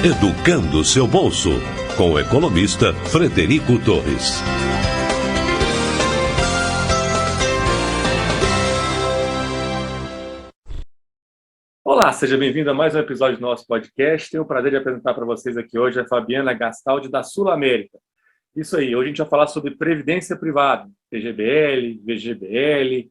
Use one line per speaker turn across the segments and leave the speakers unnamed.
Educando seu bolso, com o economista Frederico Torres.
Olá, seja bem-vindo a mais um episódio do nosso podcast. Tenho o prazer de apresentar para vocês aqui hoje a Fabiana Gastaldi, da Sul América. Isso aí, hoje a gente vai falar sobre previdência privada, PGBL, VGBL,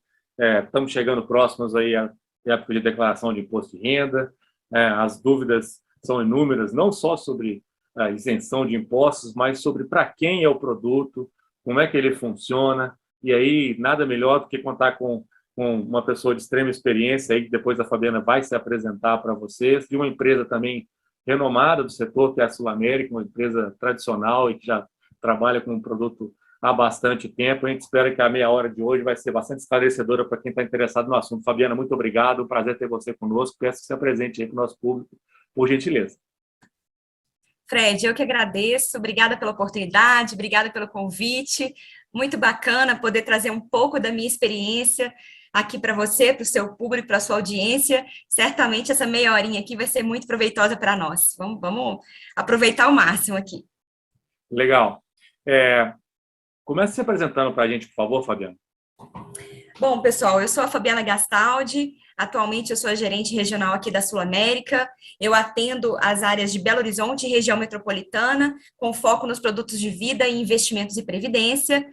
estamos chegando próximos aí à época de declaração de imposto de renda, as dúvidas são inúmeras, não só sobre a isenção de impostos, mas sobre para quem é o produto, como é que ele funciona, e aí nada melhor do que contar com uma pessoa de extrema experiência, aí, que depois a Fabiana vai se apresentar para vocês, de uma empresa também renomada do setor, que é a Sul América, uma empresa tradicional e que já trabalha com um produto há bastante tempo. A gente espera que a meia hora de hoje vai ser bastante esclarecedora para quem está interessado no assunto. Fabiana, muito obrigado, um prazer ter você conosco. Peço que se apresente aí para o nosso público, por gentileza.
Fred, eu que agradeço, obrigada pela oportunidade, obrigada pelo convite, muito bacana poder trazer um pouco da minha experiência aqui para você, para o seu público, para a sua audiência. Certamente essa meia horinha aqui vai ser muito proveitosa para nós. Vamos aproveitar ao máximo aqui.
Legal. Comece se apresentando para a gente, por favor, Fabiana.
Bom, pessoal, eu sou a Fabiana Gastaldi, atualmente eu sou a gerente regional aqui da Sul América, eu atendo as áreas de Belo Horizonte e região metropolitana, com foco nos produtos de vida e investimentos e previdência,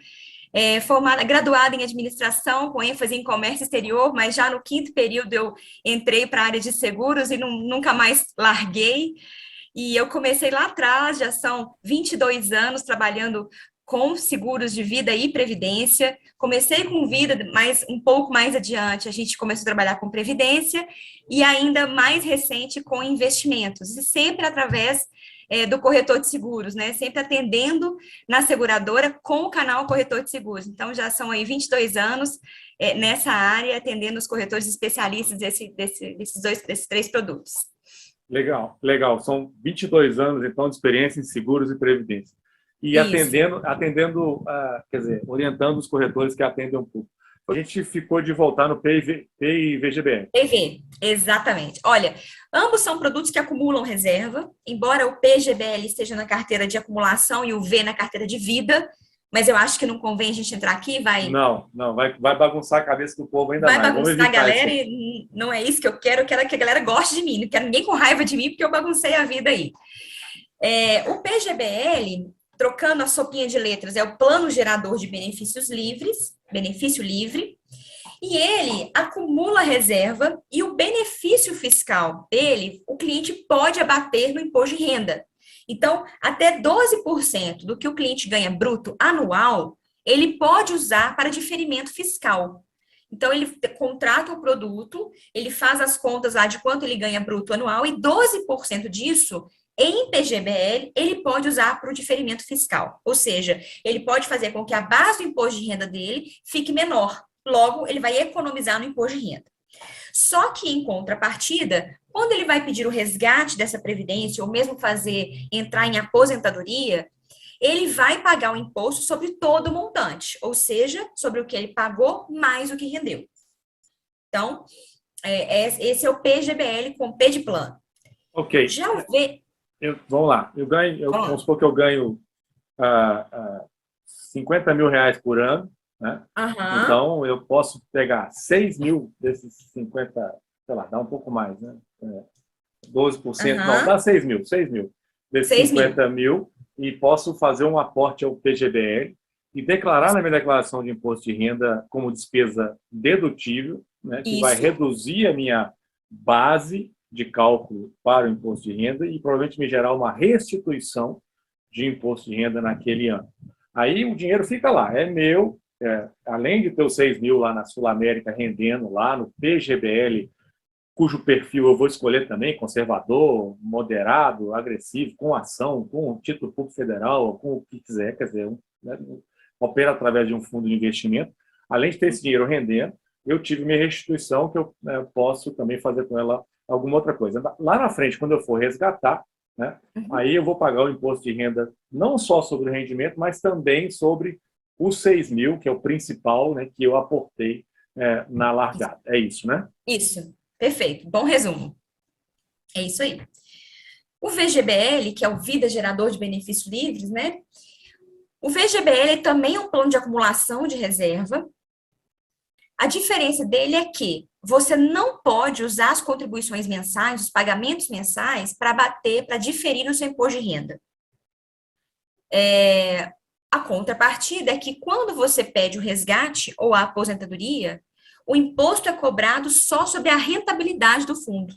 graduada em administração, com ênfase em comércio exterior, mas já no 5º período eu entrei para a área de seguros e nunca mais larguei, e eu comecei lá atrás, já são 22 anos trabalhando com seguros de vida e previdência. Comecei com vida, mas um pouco mais adiante a gente começou a trabalhar com previdência e ainda mais recente com investimentos, e sempre através do corretor de seguros, né? Sempre atendendo na seguradora com o canal corretor de seguros. Então, já são aí 22 anos nessa área, atendendo os corretores especialistas desses 3 produtos.
Legal, legal. São 22 anos, então, de experiência em seguros e previdência. E orientando os corretores que atendem um pouco. A gente ficou de voltar no PI e VGBL.
PV, exatamente. Olha, ambos são produtos que acumulam reserva, embora o PGBL esteja na carteira de acumulação e o V na carteira de vida, mas eu acho que não convém a gente entrar aqui, vai
bagunçar a cabeça do povo ainda
mais.
Vai
bagunçar a galera e não é isso que eu quero que a galera goste de mim, não quero ninguém com raiva de mim, porque eu baguncei a vida aí. O PGBL, trocando a sopinha de letras, é o Plano Gerador de Benefícios Livres, benefício livre, e ele acumula reserva e o benefício fiscal dele, o cliente pode abater no imposto de renda. Então, até 12% do que o cliente ganha bruto anual, ele pode usar para diferimento fiscal. Então, ele contrata o produto, ele faz as contas lá de quanto ele ganha bruto anual e 12% disso, em PGBL, ele pode usar para o diferimento fiscal. Ou seja, ele pode fazer com que a base do imposto de renda dele fique menor. Logo, ele vai economizar no imposto de renda. Só que, em contrapartida, quando ele vai pedir o resgate dessa previdência, ou mesmo entrar em aposentadoria, ele vai pagar o imposto sobre todo o montante, ou seja, sobre o que ele pagou mais o que rendeu. Então, esse é o PGBL com P de plano.
Ok. Vamos lá. Vamos supor que eu ganho 50 mil reais por ano, né?
Uhum.
Então, eu posso pegar 6 mil desses 50, sei lá, dá um pouco mais, né? 12%, não, dá 6 mil desses 50 mil, e posso fazer um aporte ao PGBL e declarar na minha declaração de imposto de renda como despesa dedutível, né? Que vai reduzir a minha base de cálculo para o imposto de renda e provavelmente me gerar uma restituição de imposto de renda naquele ano. Aí o dinheiro fica lá, é meu, além de ter os 6 mil lá na Sul América rendendo lá no PGBL, cujo perfil eu vou escolher também, conservador, moderado, agressivo, com ação, com título público federal, com o que quiser, quer dizer, opera através de um fundo de investimento. Além de ter esse dinheiro rendendo, eu tive minha restituição, que eu posso também fazer com ela alguma outra coisa. Lá na frente, quando eu for resgatar, né, aí eu vou pagar o imposto de renda não só sobre o rendimento, mas também sobre os 6 mil, que é o principal, né, que eu aportei na largada. É isso, né?
Isso, perfeito. Bom resumo. É isso aí. O VGBL, que é o Vida Gerador de Benefícios Livres, né? O VGBL também é um plano de acumulação de reserva. A diferença dele é que você não pode usar as contribuições mensais, os pagamentos mensais, para bater, para diferir o seu imposto de renda. A contrapartida é que quando você pede o resgate ou a aposentadoria, o imposto é cobrado só sobre a rentabilidade do fundo.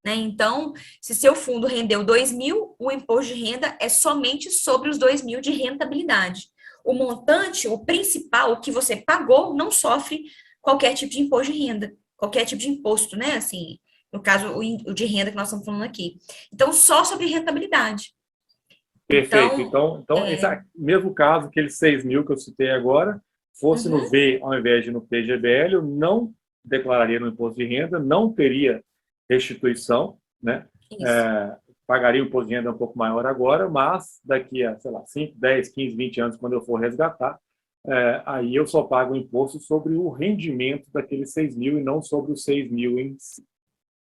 Né? Então, se seu fundo rendeu 2.000, o imposto de renda é somente sobre os 2.000 de rentabilidade. O montante, o principal, o que você pagou, não sofre qualquer tipo de imposto de renda, qualquer tipo de imposto, né? Assim, no caso, o de renda que nós estamos falando aqui. Então, só sobre rentabilidade.
Perfeito. Então esse mesmo caso, aqueles 6.000 que eu citei agora, fosse no V ao invés de no PGBL, eu não declararia no imposto de renda, não teria restituição, né? Pagaria o imposto de renda um pouco maior agora, mas daqui a, sei lá, 5, 10, 15, 20 anos, quando eu for resgatar, aí eu só pago o imposto sobre o rendimento daqueles 6.000 e não sobre os 6.000 em si.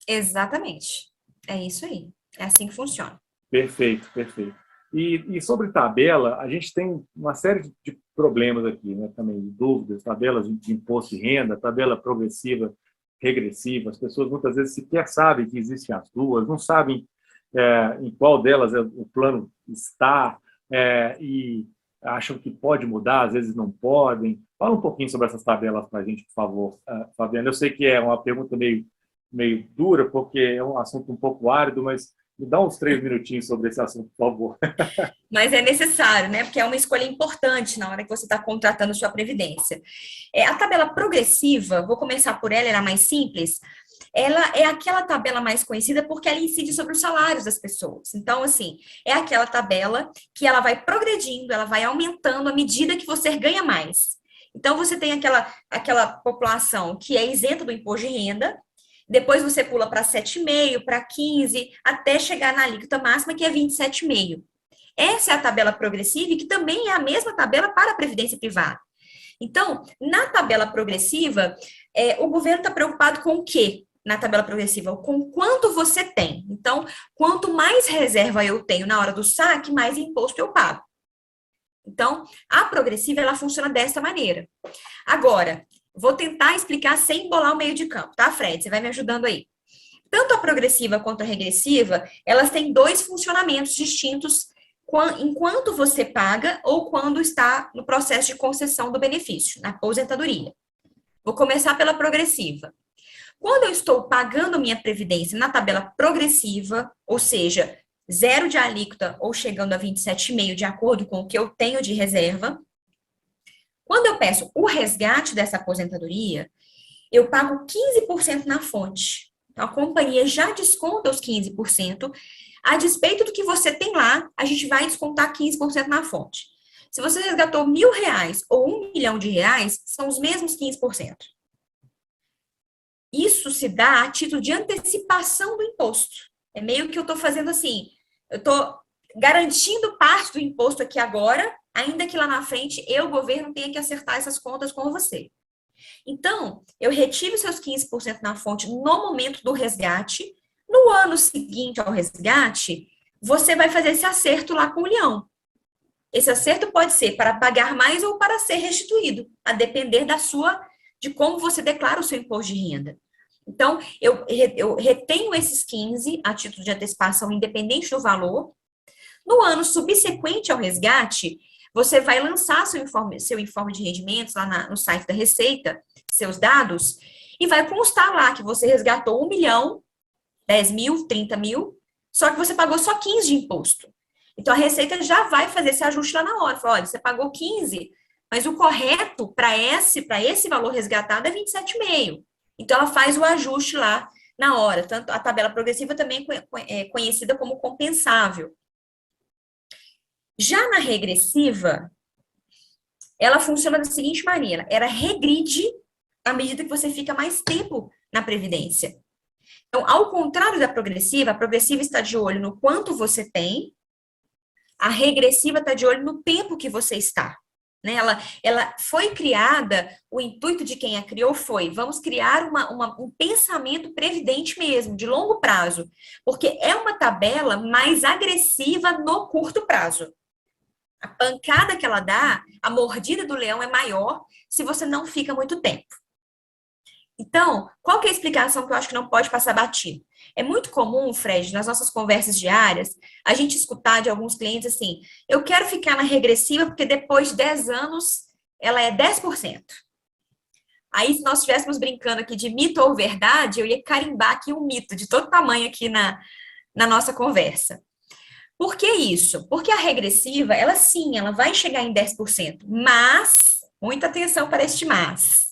Exatamente. É isso aí. É assim que funciona.
Perfeito, perfeito. E sobre tabela, a gente tem uma série de problemas aqui, né? Também de dúvidas, tabelas de imposto de renda, tabela progressiva, regressiva. As pessoas muitas vezes sequer sabem que existem as duas, não sabem em qual delas o plano está e acham que pode mudar, às vezes não podem. Fala um pouquinho sobre essas tabelas para a gente, por favor, Fabiana. Eu sei que é uma pergunta meio dura, porque é um assunto um pouco árido, mas me dá uns 3 minutinhos sobre esse assunto, por favor.
Mas é necessário, né? Porque é uma escolha importante na hora que você está contratando sua previdência. A tabela progressiva, vou começar por ela, ela é mais simples. Ela é aquela tabela mais conhecida porque ela incide sobre os salários das pessoas. Então, assim, é aquela tabela que ela vai progredindo, ela vai aumentando à medida que você ganha mais. Então, você tem aquela população que é isenta do imposto de renda, depois você pula para 7,5, para 15, até chegar na alíquota máxima, que é 27,5. Essa é a tabela progressiva, e que também é a mesma tabela para a previdência privada. Então, na tabela progressiva, o governo está preocupado com o quê? Na tabela progressiva, com quanto você tem. Então, quanto mais reserva eu tenho na hora do saque, mais imposto eu pago. Então, a progressiva, ela funciona dessa maneira. Agora, vou tentar explicar sem embolar o meio de campo, tá, Fred? Você vai me ajudando aí. Tanto a progressiva quanto a regressiva, elas têm dois funcionamentos distintos enquanto você paga ou quando está no processo de concessão do benefício, na aposentadoria. Vou começar pela progressiva. Quando eu estou pagando minha previdência na tabela progressiva, ou seja, 0 de alíquota ou chegando a 27,5 de acordo com o que eu tenho de reserva, quando eu peço o resgate dessa aposentadoria, eu pago 15% na fonte. Então, a companhia já desconta os 15%. A despeito do que você tem lá, a gente vai descontar 15% na fonte. Se você resgatou R$1.000 ou R$1 milhão, são os mesmos 15%. Isso se dá a título de antecipação do imposto. É meio que eu estou fazendo assim, eu estou garantindo parte do imposto aqui agora, ainda que lá na frente eu, governo, tenha que acertar essas contas com você. Então, eu retiro seus 15% na fonte no momento do resgate. No ano seguinte ao resgate, você vai fazer esse acerto lá com o leão. Esse acerto pode ser para pagar mais ou para ser restituído, a depender de como você declara o seu imposto de renda. Então, eu retenho esses 15 a título de antecipação, independente do valor. No ano subsequente ao resgate, você vai lançar seu informe de rendimentos lá no site da Receita, seus dados, e vai constar lá que você resgatou 1 milhão, 10 mil, 30 mil, só que você pagou só 15 de imposto. Então, a Receita já vai fazer esse ajuste lá na hora. Fala, olha, você pagou 15, mas o correto para esse valor resgatado é 27,5. Então, ela faz o ajuste lá na hora. Tanto a tabela progressiva também é conhecida como compensável. Já na regressiva, ela funciona da seguinte maneira: ela regride à medida que você fica mais tempo na Previdência. Então, ao contrário da progressiva, a progressiva está de olho no quanto você tem, a regressiva está de olho no tempo que você está. né? Ela foi criada, o intuito de quem a criou foi, vamos criar um pensamento previdente mesmo, de longo prazo, porque é uma tabela mais agressiva no curto prazo. A pancada que ela dá, a mordida do leão é maior se você não fica muito tempo. Então, qual que é a explicação que eu acho que não pode passar batido? É muito comum, Fred, nas nossas conversas diárias, a gente escutar de alguns clientes assim, eu quero ficar na regressiva porque depois de 10 anos ela é 10%. Aí, se nós estivéssemos brincando aqui de mito ou verdade, eu ia carimbar aqui um mito de todo tamanho aqui na nossa conversa. Por que isso? Porque a regressiva, ela sim, ela vai chegar em 10%, mas, muita atenção para este mas,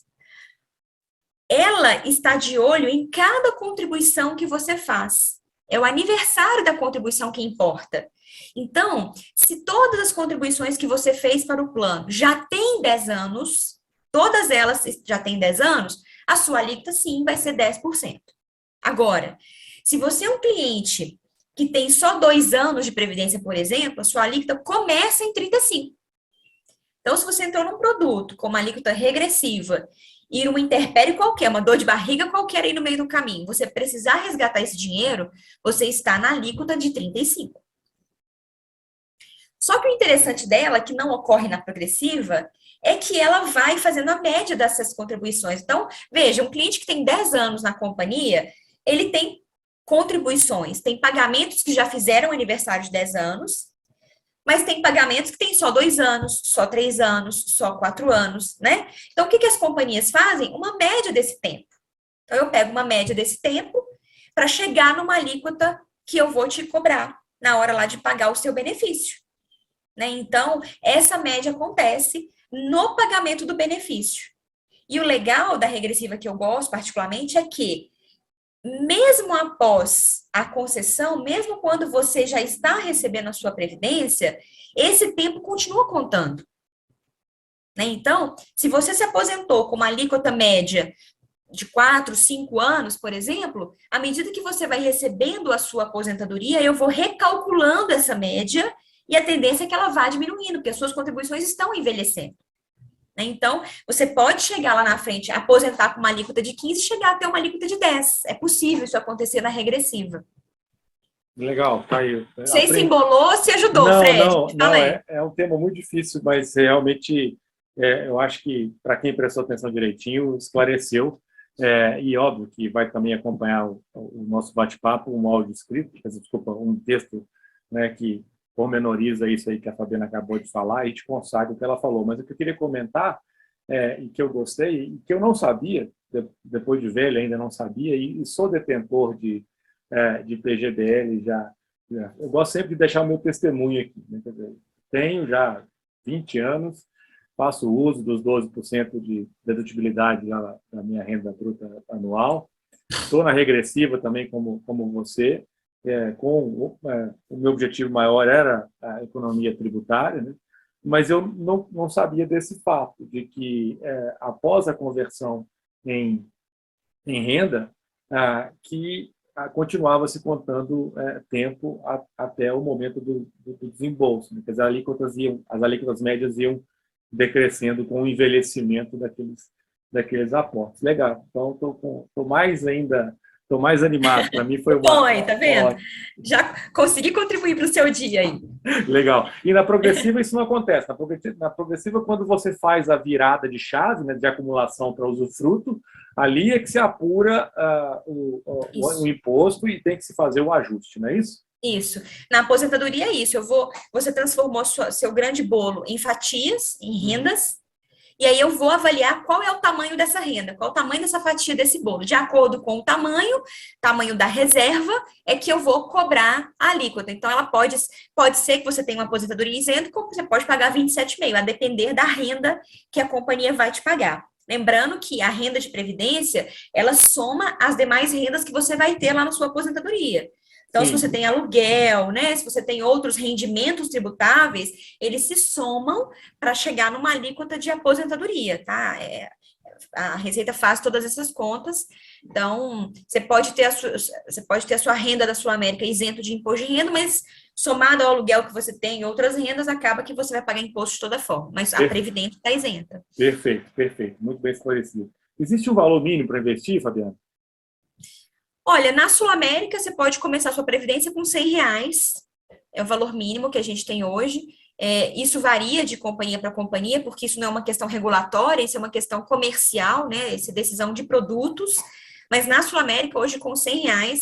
ela está de olho em cada contribuição que você faz. É o aniversário da contribuição que importa. Então, se todas as contribuições que você fez para o plano já têm 10 anos, todas elas já têm 10 anos, a sua alíquota sim vai ser 10%. Agora, se você é um cliente que tem só 2 anos de previdência, por exemplo, a sua alíquota começa em 35%. Então, se você entrou num produto com uma alíquota regressiva e uma intempérie qualquer, uma dor de barriga qualquer aí no meio do caminho, você precisar resgatar esse dinheiro, você está na alíquota de 35%. Só que o interessante dela, que não ocorre na progressiva, é que ela vai fazendo a média dessas contribuições. Então, veja, um cliente que tem 10 anos na companhia, ele tem contribuições, tem pagamentos que já fizeram aniversário de 10 anos, mas tem pagamentos que tem só 2 anos, só 3 anos, só 4 anos, né? Então, o que as companhias fazem? Uma média desse tempo. Então, eu pego uma média desse tempo para chegar numa alíquota que eu vou te cobrar na hora lá de pagar o seu benefício, né? Então, essa média acontece no pagamento do benefício. E o legal da regressiva que eu gosto particularmente é que, mesmo após a concessão, mesmo quando você já está recebendo a sua previdência, esse tempo continua contando, né? Então, se você se aposentou com uma alíquota média de 4, 5 anos, por exemplo, à medida que você vai recebendo a sua aposentadoria, eu vou recalculando essa média e a tendência é que ela vá diminuindo, porque as suas contribuições estão envelhecendo. Então, você pode chegar lá na frente, aposentar com uma alíquota de 15 e chegar a ter uma alíquota de 10. É possível isso acontecer na regressiva.
Legal, tá aí.
Você se embolou ou se ajudou,
não,
Fred?
Não, é um tema muito difícil, mas realmente eu acho que, para quem prestou atenção direitinho, esclareceu. E óbvio que vai também acompanhar o nosso bate-papo, um áudio escrito, desculpa, um texto, né, que pormenoriza isso aí que a Fabiana acabou de falar e te consagra o que ela falou. Mas o que eu queria comentar, e que eu gostei, e que eu não sabia, depois de velho ainda não sabia, e sou detentor de PGBL já. Eu gosto sempre de deixar o meu testemunho aqui, né? Quer dizer, tenho já 20 anos, faço uso dos 12% de dedutibilidade da minha renda bruta anual, estou na regressiva também como você, o meu objetivo maior era a economia tributária, né? Mas eu não sabia desse fato, de que após a conversão em renda, que continuava se contando tempo até o momento do desembolso, né? Quer dizer, as alíquotas médias iam decrescendo com o envelhecimento daqueles aportes. Legal. Então, estou mais animado. Para mim foi
bom aí, tá vendo? Já consegui contribuir para o seu dia aí.
Legal. E na progressiva isso não acontece. Na progressiva, quando você faz a virada de chave, né, de acumulação para usufruto, ali é que se apura o imposto e tem que se fazer o ajuste, não é isso?
Isso. Na aposentadoria é isso. Você transformou seu grande bolo em fatias, em rendas, e aí eu vou avaliar qual é o tamanho dessa renda, qual é o tamanho dessa fatia desse bolo. De acordo com o tamanho da reserva, é que eu vou cobrar a alíquota. Então, ela pode ser que você tenha uma aposentadoria isenta, como você pode pagar 27,5%, a depender da renda que a companhia vai te pagar. Lembrando que a renda de previdência, ela soma as demais rendas que você vai ter lá na sua aposentadoria. Então, se você tem aluguel, né, se você tem outros rendimentos tributáveis, eles se somam para chegar numa alíquota de aposentadoria, tá? A Receita faz todas essas contas. Então, você pode ter a sua renda da Sul América isento de imposto de renda, mas somado ao aluguel que você tem e outras rendas, acaba que você vai pagar imposto de toda forma, mas a Previdência está isenta.
Perfeito, perfeito. Muito bem esclarecido. Existe um valor mínimo para investir, Fabiana?
Olha, na Sul América, você pode começar a sua Previdência com R$100, é o valor mínimo que a gente tem hoje. Isso varia de companhia para companhia, porque isso não é uma questão regulatória, isso é uma questão comercial, né? Essa decisão de produtos. Mas na Sul América, hoje, com R$100,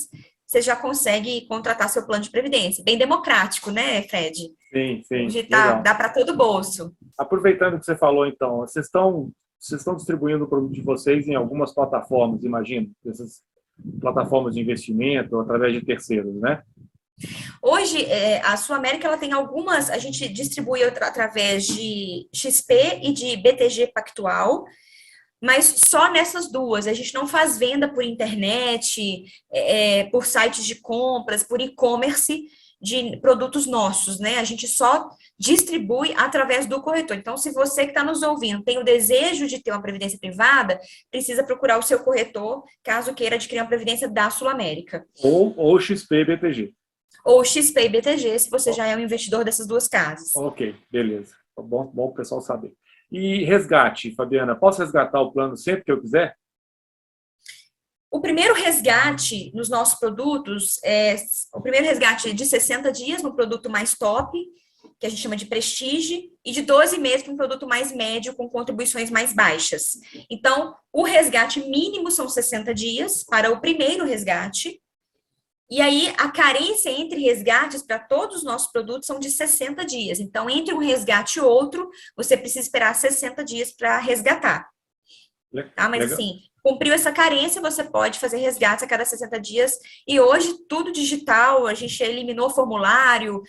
você já consegue contratar seu plano de previdência. Bem democrático, né, Fred?
Sim, sim.
Hoje dá para todo bolso.
Aproveitando o que você falou, então, vocês estão distribuindo o produto de vocês em algumas plataformas, imagino, essas plataformas de investimento, através de terceiros, né?
Hoje, a Sul América, ela tem algumas, a gente distribui através de XP e de BTG Pactual, mas só nessas duas. A gente não faz venda por internet, por sites de compras, por e-commerce de produtos nossos, né? A gente só distribui através do corretor. Então, se você que está nos ouvindo tem o desejo de ter uma previdência privada, precisa procurar o seu corretor, caso queira adquirir uma previdência da Sul América.
Ou XP e BTG.
Ou XP e BTG, se você já é um investidor dessas duas casas.
Ok, beleza. Bom o pessoal saber. E resgate, Fabiana, posso resgatar o plano sempre que eu quiser?
O primeiro resgate nos nossos produtos o primeiro resgate de 60 dias no produto mais top, que a gente chama de Prestige, e de 12 meses para um produto mais médio, com contribuições mais baixas. Então, o resgate mínimo são 60 dias para o primeiro resgate. E aí, a carência entre resgates para todos os nossos produtos são de 60 dias. Então, entre um resgate e outro, você precisa esperar 60 dias para resgatar. Tá? Mas, assim, cumpriu essa carência, você pode fazer resgates a cada 60 dias. E hoje, tudo digital, a gente eliminou formulário,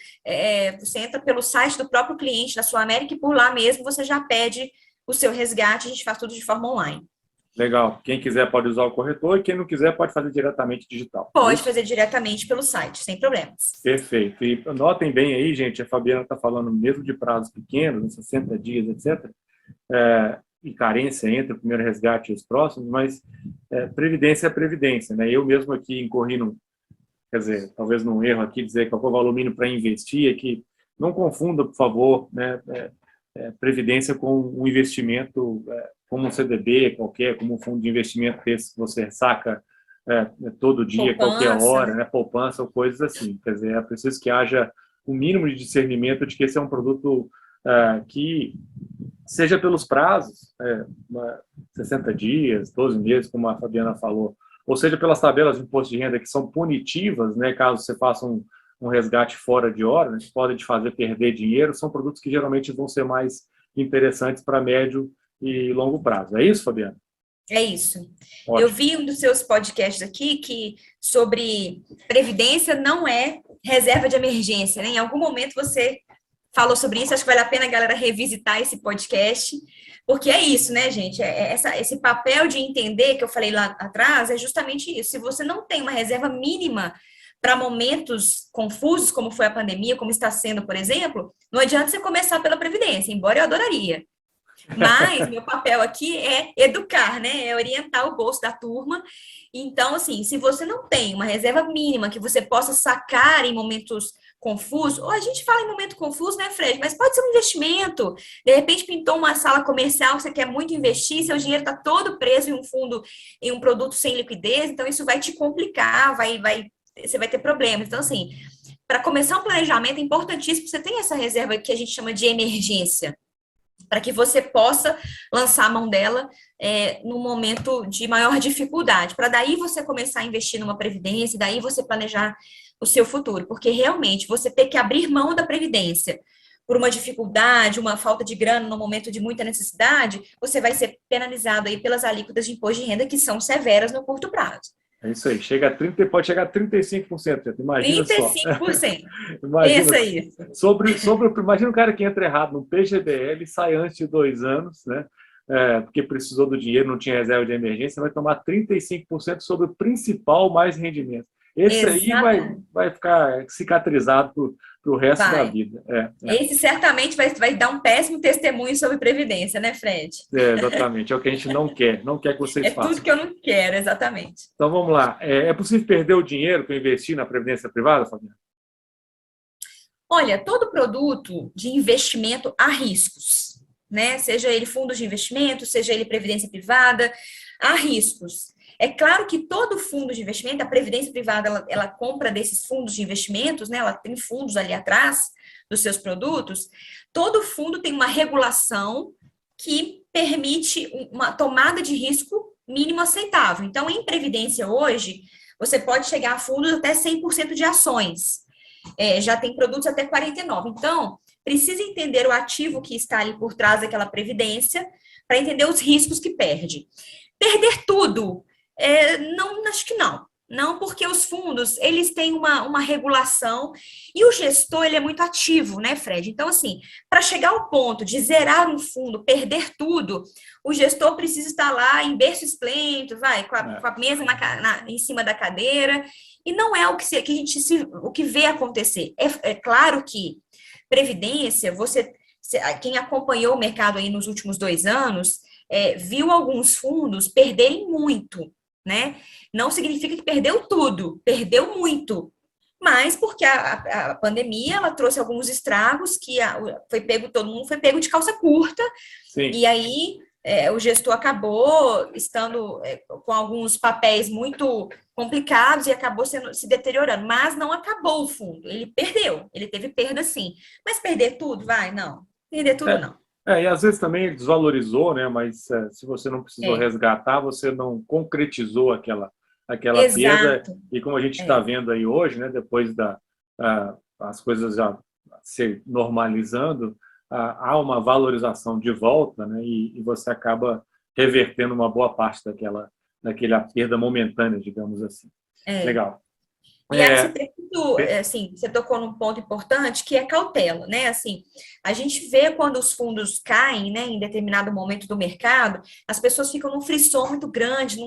você entra pelo site do próprio cliente da Sul América e por lá mesmo você já pede o seu resgate, a gente faz tudo de forma online.
Legal. Quem quiser pode usar o corretor e quem não quiser pode fazer diretamente digital.
Pode fazer diretamente pelo site, sem problemas.
Perfeito. E notem bem aí, gente, a Fabiana está falando mesmo de prazos pequenos, 60 dias, etc., e carência entre o primeiro resgate e os próximos, mas previdência é previdência, né? Eu mesmo aqui incorri quer dizer, talvez num erro aqui, dizer qual é o valor mínimo para investir, é que não confunda, por favor, né, previdência com um investimento como um CDB qualquer, como um fundo de investimento desse que você saca todo dia,
poupança,
qualquer hora, né, poupança ou coisas assim. Quer dizer, é preciso que haja um mínimo de discernimento de que esse é um produto que seja pelos prazos, 60 dias, 12 meses, como a Fabiana falou, ou seja pelas tabelas de imposto de renda que são punitivas, né, caso você faça um resgate fora de hora, né, que podem te fazer perder dinheiro, são produtos que geralmente vão ser mais interessantes para médio e longo prazo. É isso, Fabiana?
É isso.
Ótimo.
Eu vi um dos seus podcasts aqui que sobre previdência não é reserva de emergência, né? Em algum momento você falou sobre isso, acho que vale a pena a galera revisitar esse podcast, porque é isso, né, gente? Esse papel de entender que eu falei lá atrás é justamente isso. Se você não tem uma reserva mínima para momentos confusos, como foi a pandemia, como está sendo, por exemplo, não adianta você começar pela previdência, embora eu adoraria. Mas meu papel aqui é educar, né? É orientar o bolso da turma. Então, assim, se você não tem uma reserva mínima que você possa sacar em momentos confusos, ou a gente fala em momento confuso, né, Fred? Mas pode ser um investimento. De repente pintou uma sala comercial que você quer muito investir, seu dinheiro está todo preso em um fundo, em um produto sem liquidez, então isso vai te complicar, você vai ter problemas. Então, assim, para começar um planejamento é importantíssimo que você tenha essa reserva que a gente chama de emergência, para que você possa lançar a mão dela num momento de maior dificuldade, para daí você começar a investir numa previdência, daí você planejar o seu futuro, porque realmente você ter que abrir mão da previdência por uma dificuldade, uma falta de grana no momento de muita necessidade, você vai ser penalizado aí pelas alíquotas de imposto de renda que são severas no curto prazo.
É isso aí, pode chegar a 35%, imagina
35%.
Só. Imagina,
Pensa aí.
Imagina um cara que entra errado no PGBL e sai antes de 2 anos, né? Porque precisou do dinheiro, não tinha reserva de emergência, vai tomar 35% sobre o principal mais rendimento. Esse aí vai ficar cicatrizado para o resto da vida.
Esse certamente vai dar um péssimo testemunho sobre previdência, né, Fred?
Exatamente, é o que a gente não quer que vocês façam.
É tudo que eu não quero, exatamente.
Então vamos lá, é possível perder o dinheiro para investir na previdência privada, Fabiana?
Olha, todo produto de investimento há riscos, né? Seja ele fundos de investimento, seja ele previdência privada, há riscos. É claro que todo fundo de investimento, a previdência privada, ela compra desses fundos de investimentos, né? Ela tem fundos ali atrás dos seus produtos. Todo fundo tem uma regulação que permite uma tomada de risco mínimo aceitável. Então, em previdência hoje, você pode chegar a fundos até 100% de ações. Já tem produtos até 49%. Então, precisa entender o ativo que está ali por trás daquela previdência para entender os riscos que perde. Perder tudo? Não, acho que não. Não, porque os fundos, eles têm uma regulação e o gestor, ele é muito ativo, né, Fred? Então, assim, para chegar ao ponto de zerar um fundo, perder tudo, o gestor precisa estar lá em berço esplêndido, com a mesa em cima da cadeira, e não é o que a gente o que vê acontecer. É claro que previdência, quem acompanhou o mercado aí nos últimos 2 anos, viu alguns fundos perderem muito, né? Não significa que perdeu tudo, perdeu muito, mas porque a pandemia, ela trouxe alguns estragos que todo mundo foi pego de calça curta. Sim. E aí o gestor acabou estando com alguns papéis muito complicados e acabou se deteriorando, mas não acabou o fundo, ele perdeu, ele teve perda sim, mas perder tudo, não, perder tudo não.
E às vezes também ele desvalorizou, né? Mas se você não precisou resgatar, você não concretizou aquela perda. E como a gente está vendo aí hoje, né? Depois as coisas já se normalizando, há uma valorização de volta, né? E você acaba revertendo uma boa parte daquela perda momentânea, digamos assim. Legal.
E assim, você tocou num ponto importante, que é cautela, né? Assim, a gente vê quando os fundos caem, né, em determinado momento do mercado, as pessoas ficam num frisson muito grande,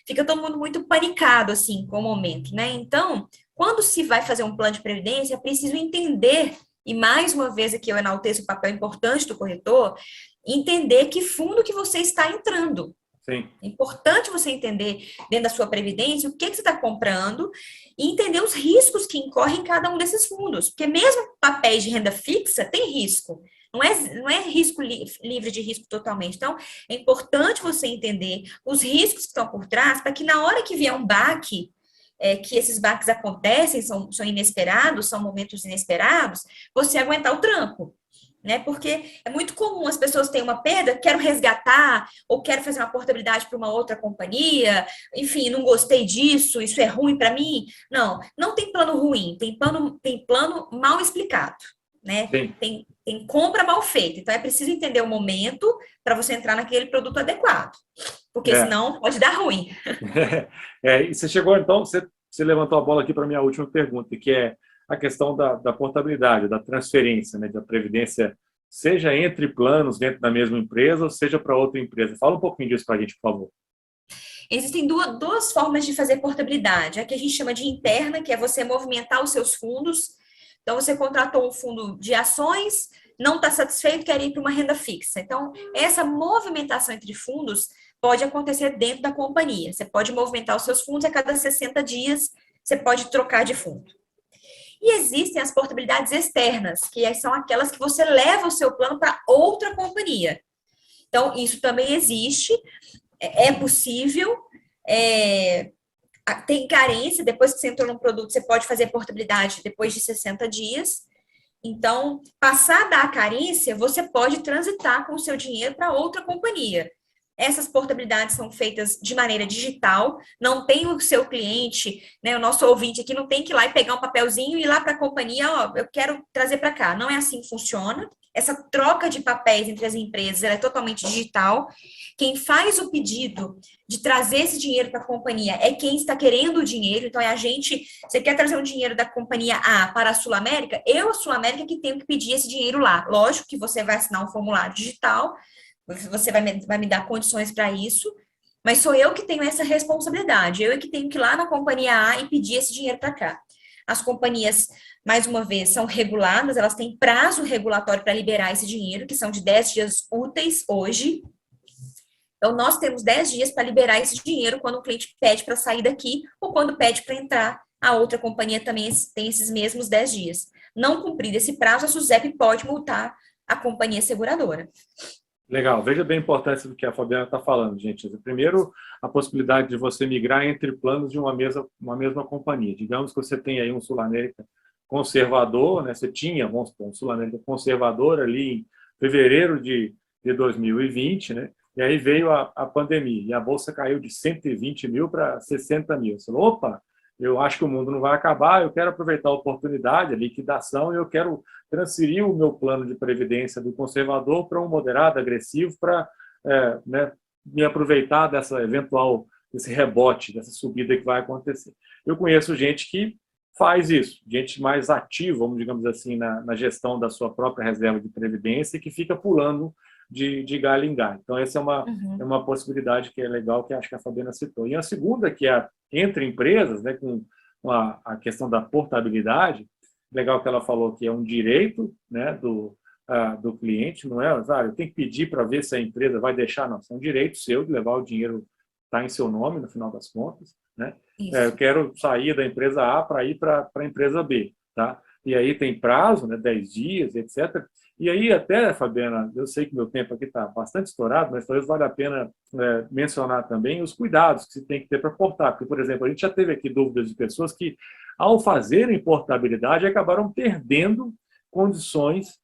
fica todo mundo muito panicado, assim, com o momento, né? Então, quando se vai fazer um plano de previdência, é preciso entender, e mais uma vez aqui eu enalteço o papel importante do corretor, entender que fundo que você está entrando. Sim. É importante você entender, dentro da sua previdência, o que você está comprando e entender os riscos que incorrem em cada um desses fundos. Porque mesmo papéis de renda fixa tem risco. Não é risco livre de risco totalmente. Então, é importante você entender os riscos que estão por trás para que na hora que vier um baque, que esses baques acontecem, são inesperados, são momentos inesperados, você aguentar o tranco. Né? Porque é muito comum as pessoas terem uma perda, quero resgatar, ou quero fazer uma portabilidade para uma outra companhia, enfim, não gostei disso, isso é ruim para mim. Não tem plano ruim, tem plano mal explicado, né? Tem compra mal feita. Então é preciso entender o momento para você entrar naquele produto adequado, porque senão pode dar ruim.
E você chegou, então, você levantou a bola aqui para a minha última pergunta, que é a questão da portabilidade, da transferência, né, da previdência, seja entre planos dentro da mesma empresa, ou seja para outra empresa. Fala um pouquinho disso para a gente, por favor.
Existem duas formas de fazer portabilidade. A que a gente chama de interna, que é você movimentar os seus fundos. Então, você contratou um fundo de ações, não está satisfeito, quer ir para uma renda fixa. Então, essa movimentação entre fundos pode acontecer dentro da companhia. Você pode movimentar os seus fundos a cada 60 dias, você pode trocar de fundo. E existem as portabilidades externas, que são aquelas que você leva o seu plano para outra companhia. Então, isso também existe, é possível, tem carência, depois que você entrou num produto, você pode fazer portabilidade depois de 60 dias. Então, passar da carência, você pode transitar com o seu dinheiro para outra companhia. Essas portabilidades são feitas de maneira digital, não tem o seu cliente, né, o nosso ouvinte aqui não tem que ir lá e pegar um papelzinho e ir lá para a companhia, eu quero trazer para cá. Não é assim que funciona. Essa troca de papéis entre as empresas é totalmente digital. Quem faz o pedido de trazer esse dinheiro para a companhia é quem está querendo o dinheiro. Então, você quer trazer o dinheiro da companhia A para a Sul América? A Sul América, que tenho que pedir esse dinheiro lá. Lógico que você vai assinar um formulário digital, você vai me dar condições para isso, mas sou eu que tenho essa responsabilidade, eu que tenho que ir lá na companhia A e pedir esse dinheiro para cá. As companhias, mais uma vez, são reguladas, elas têm prazo regulatório para liberar esse dinheiro, que são de 10 dias úteis hoje. Então, nós temos 10 dias para liberar esse dinheiro quando o cliente pede para sair daqui ou quando pede para entrar. A outra companhia também tem esses mesmos 10 dias. não cumprir esse prazo, a SUSEP pode multar a companhia seguradora.
Legal. Veja bem a importância do que a Fabiana está falando, gente. Primeiro, a possibilidade de você migrar entre planos de uma mesma companhia. Digamos que você tem aí um Sul América conservador, né? Você tinha, vamos supor, um Sul América conservador ali em fevereiro de 2020, né? E aí veio a pandemia e a bolsa caiu de 120 mil para 60 mil. Você falou, opa, eu acho que o mundo não vai acabar, eu quero aproveitar a oportunidade, a liquidação, e eu quero transferir o meu plano de previdência do conservador para um moderado, agressivo, para né, me aproveitar desse rebote, dessa subida que vai acontecer. Eu conheço gente que faz isso, gente mais ativa, vamos digamos assim, na gestão da sua própria reserva de previdência, que fica pulando de galho em galho. Então, essa é uma possibilidade que é legal, que acho que a Fabiana citou. E a segunda, que é entre empresas, né, com a questão da portabilidade, legal que ela falou que é um direito, né, do cliente, não é? Eu tenho que pedir para ver se a empresa vai deixar, não. É um direito seu de levar o dinheiro, está em seu nome, no final das contas, né? Eu quero sair da empresa A para ir para a empresa B, tá? E aí tem prazo, né, 10 dias, etc. E aí até, Fabiana, eu sei que meu tempo aqui está bastante estourado, mas talvez valha a pena mencionar também os cuidados que se tem que ter para portar. Porque, por exemplo, a gente já teve aqui dúvidas de pessoas que, ao fazerem portabilidade, acabaram perdendo condições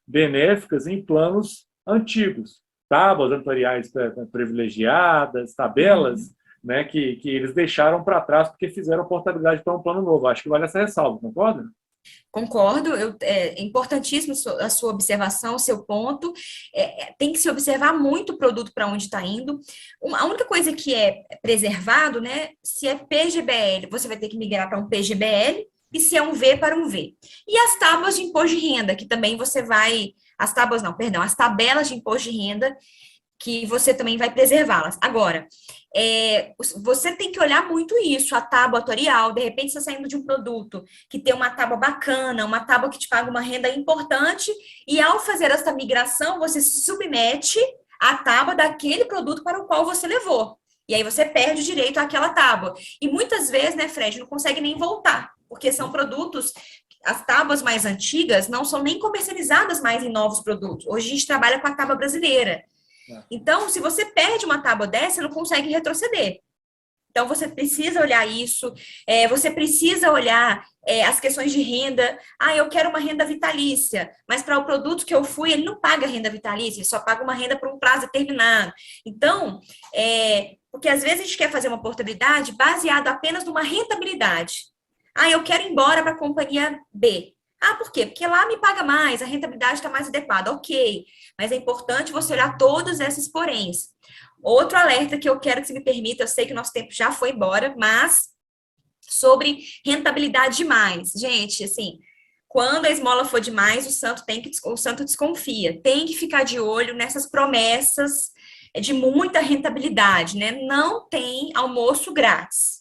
benéficas em planos antigos. Tábuas atuariais privilegiadas, tabelas, né, que eles deixaram para trás porque fizeram portabilidade para um plano novo. Acho que vale essa ressalva, concorda?
Concordo, é importantíssimo a sua observação, o seu ponto. Tem que se observar muito o produto para onde está indo. A única coisa que é preservado, né? Se é PGBL, você vai ter que migrar para um PGBL, e se é um V, para um V. E as tábuas de imposto de renda, que também você vai. As tabelas de imposto de renda, que você também vai preservá-las. Agora, você tem que olhar muito isso, a tábua atuarial, de repente você está saindo de um produto que tem uma tábua bacana, uma tábua que te paga uma renda importante, e ao fazer essa migração, você se submete à tábua daquele produto para o qual você levou. E aí você perde o direito àquela tábua. E muitas vezes, né, Fred, não consegue nem voltar, porque são produtos. As tábuas mais antigas não são nem comercializadas mais em novos produtos. Hoje a gente trabalha com a tábua brasileira. Então, se você perde uma tábua dessa, você não consegue retroceder. Então, você precisa olhar isso, você precisa olhar as questões de renda. Eu quero uma renda vitalícia, mas para o produto que eu fui, ele não paga renda vitalícia, ele só paga uma renda por um prazo determinado. Então, porque às vezes a gente quer fazer uma portabilidade baseada apenas numa rentabilidade. Eu quero ir embora para a companhia B. Por quê? Porque lá me paga mais, a rentabilidade está mais adequada. Ok, mas é importante você olhar todos esses poréns. Outro alerta que eu quero que você me permita, eu sei que o nosso tempo já foi embora, mas sobre rentabilidade demais. Gente, assim, quando a esmola for demais, o santo desconfia. Tem que ficar de olho nessas promessas de muita rentabilidade, né? Não tem almoço grátis.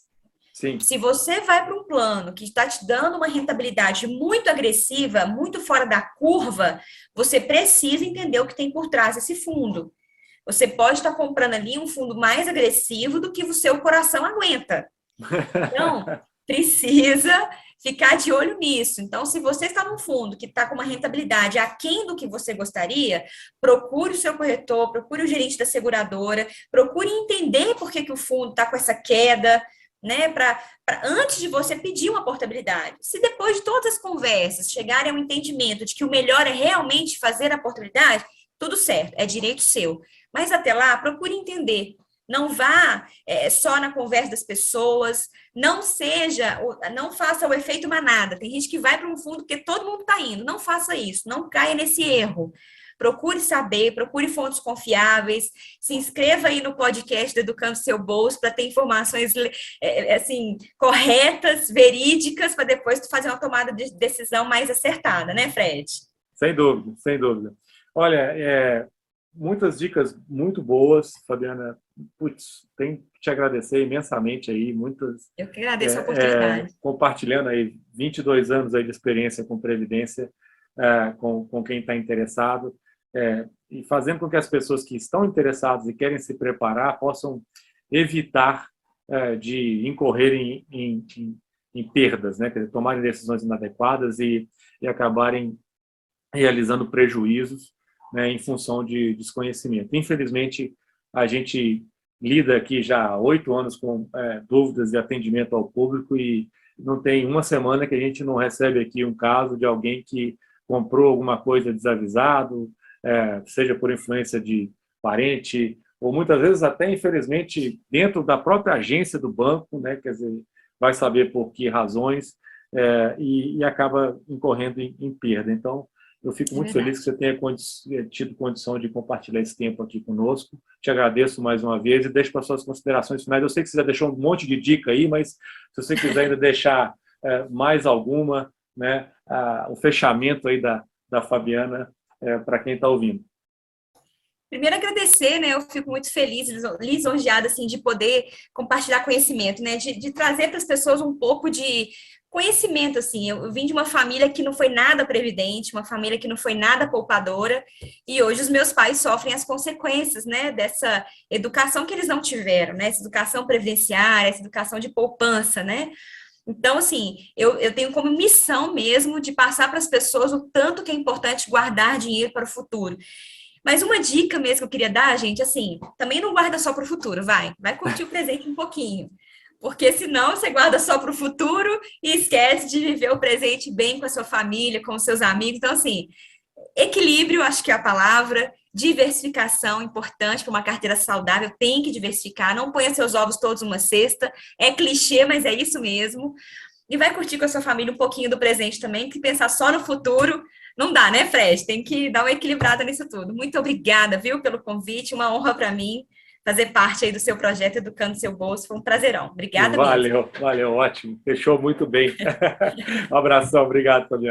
Sim.
Se você vai para um plano que está te dando uma rentabilidade muito agressiva, muito fora da curva, você precisa entender o que tem por trás desse fundo. Você pode estar comprando ali um fundo mais agressivo do que o seu coração aguenta. Então, precisa ficar de olho nisso. Então, se você está num fundo que está com uma rentabilidade aquém do que você gostaria, procure o seu corretor, procure o gerente da seguradora, procure entender por que o fundo está com essa queda, né, antes de você pedir uma portabilidade. Se depois de todas as conversas chegarem ao entendimento de que o melhor é realmente fazer a portabilidade, tudo certo, é direito seu. Mas até lá, procure entender. Não vá só na conversa das pessoas, não faça o efeito manada. Tem gente que vai para um fundo porque todo mundo está indo. Não faça isso, não caia nesse erro. Procure saber, procure fontes confiáveis, se inscreva aí no podcast do Educando Seu Bolso para ter informações assim, corretas, verídicas, para depois tu fazer uma tomada de decisão mais acertada, né, Fred?
Sem dúvida, sem dúvida. Olha, muitas dicas muito boas, Fabiana. Tenho que te agradecer imensamente aí, muitas.
Eu que agradeço a oportunidade.
Compartilhando aí 22 anos aí de experiência com Previdência, com quem está interessado. E fazendo com que as pessoas que estão interessadas e querem se preparar possam evitar de incorrer em perdas, né? Quer dizer, tomarem decisões inadequadas e acabarem realizando prejuízos, né, em função de desconhecimento. Infelizmente, a gente lida aqui já há 8 anos com dúvidas de atendimento ao público e não tem uma semana que a gente não recebe aqui um caso de alguém que comprou alguma coisa desavisado, seja por influência de parente, ou muitas vezes até, infelizmente, dentro da própria agência do banco, né, quer dizer, vai saber por que razões, e acaba incorrendo em perda. Então, eu fico muito feliz que você tenha tido condição de compartilhar esse tempo aqui conosco. Te agradeço mais uma vez e deixo para suas considerações finais. Eu sei que você já deixou um monte de dica aí, mas se você quiser ainda deixar mais alguma, né, o fechamento aí da Fabiana para quem está ouvindo.
Primeiro, agradecer, né? Eu fico muito feliz, lisonjeada, assim, de poder compartilhar conhecimento, né? De trazer para as pessoas um pouco de conhecimento, assim. Eu vim de uma família que não foi nada previdente, uma família que não foi nada poupadora, e hoje os meus pais sofrem as consequências, né? Dessa educação que eles não tiveram, né? Essa educação previdenciária, essa educação de poupança, né? Então, assim, eu tenho como missão mesmo de passar para as pessoas o tanto que é importante guardar dinheiro para o futuro. Mas uma dica mesmo que eu queria dar, gente, assim, também não guarda só para o futuro, vai curtir o presente um pouquinho, porque senão você guarda só para o futuro e esquece de viver o presente bem com a sua família, com os seus amigos. Então, assim, equilíbrio, acho que é a palavra, diversificação, importante para uma carteira saudável, tem que diversificar, não ponha seus ovos todos numa cesta, é clichê, mas é isso mesmo. E vai curtir com a sua família um pouquinho do presente também, que pensar só no futuro não dá, né, Fred? Tem que dar uma equilibrada nisso tudo. Muito obrigada, viu, pelo convite, uma honra para mim fazer parte aí do seu projeto Educando Seu Bolso, foi um prazerão. Obrigada mesmo.
Valeu, ótimo. Fechou muito bem. Um abração, obrigado, Fabiana.